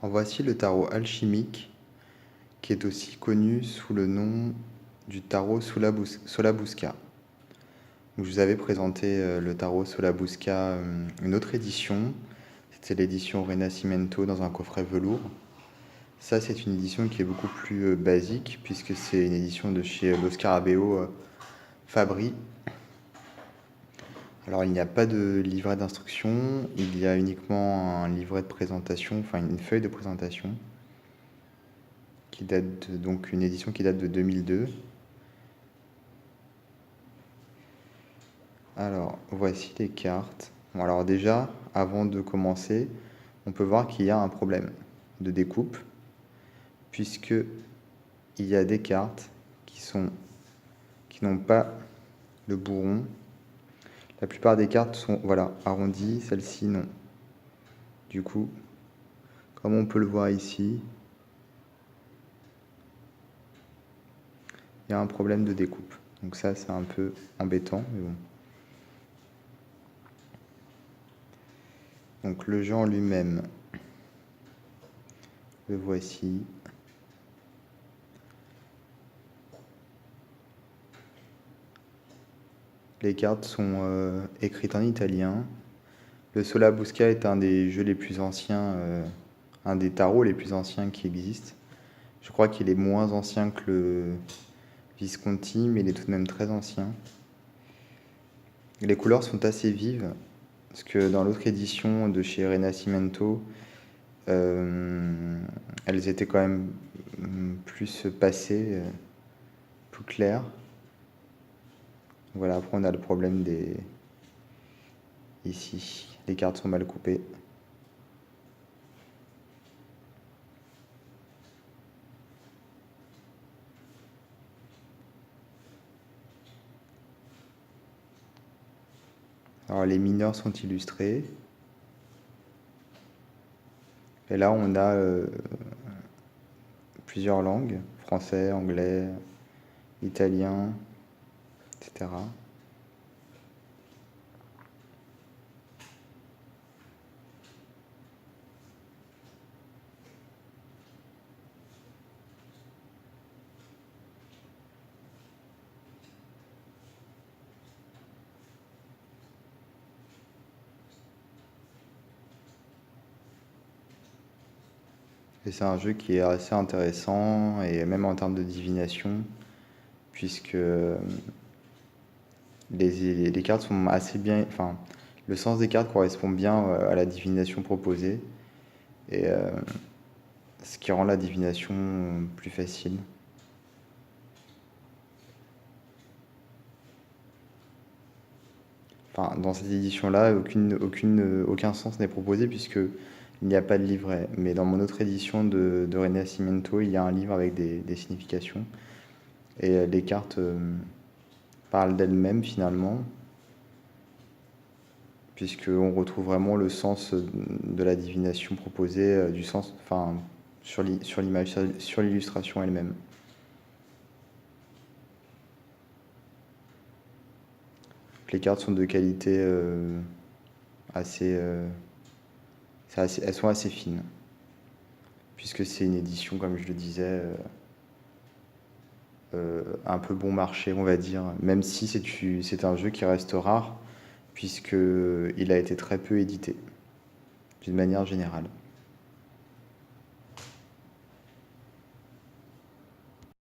En voici le tarot alchimique, qui est aussi connu sous le nom du tarot Solabusca. Donc, je vous avais présenté le tarot Solabusca, une autre édition. C'était l'édition Renacimento dans un coffret velours. Ça, c'est une édition qui est beaucoup plus basique, puisque c'est une édition de chez Lo Scarabeo Fabri. Alors, il n'y a pas de livret d'instruction, il y a uniquement un livret de présentation, enfin une feuille de présentation, qui date donc une édition qui date de 2002. Alors, voici les cartes. Bon, alors déjà, avant de commencer, on peut voir qu'il y a un problème de découpe, puisque il y a des cartes qui n'ont pas le bourron. La plupart des cartes sont, voilà, arrondies, celle-ci non. Du coup, comme on peut le voir ici, il y a un problème de découpe. Donc ça, c'est un peu embêtant, mais bon. Donc le jeu en lui-même, le voici. Les cartes sont écrites en italien. Le Solabusca est un des jeux les plus anciens, un des tarots les plus anciens qui existent. Je crois qu'il est moins ancien que le Visconti, mais il est tout de même très ancien. Les couleurs sont assez vives, parce que dans l'autre édition de chez Renacimento, elles étaient quand même plus passées, plus claires. Voilà, après on a le problème des... Ici, les cartes sont mal coupées. Alors les mineurs sont illustrés. Et là on a plusieurs langues, français, anglais, italien, etc. Et c'est un jeu qui est assez intéressant, et même en termes de divination, puisque les cartes sont assez bien... Enfin, le sens des cartes correspond bien à la divination proposée, et ce qui rend la divination plus facile. Enfin, dans cette édition-là, aucun sens n'est proposé, puisque il n'y a pas de livret. Mais dans mon autre édition de Renacimento, il y a un livre avec des significations. Et les cartes parlent d'elles-mêmes finalement, puisqu'on retrouve vraiment le sens de la divination proposée, du sens, enfin, sur l'image, sur l'illustration elle-même. Les cartes sont de qualité assez, elles sont assez fines, puisque c'est une édition, comme je le disais, un peu bon marché, on va dire, même si c'est un jeu qui reste rare, puisqu'il a été très peu édité, d'une manière générale.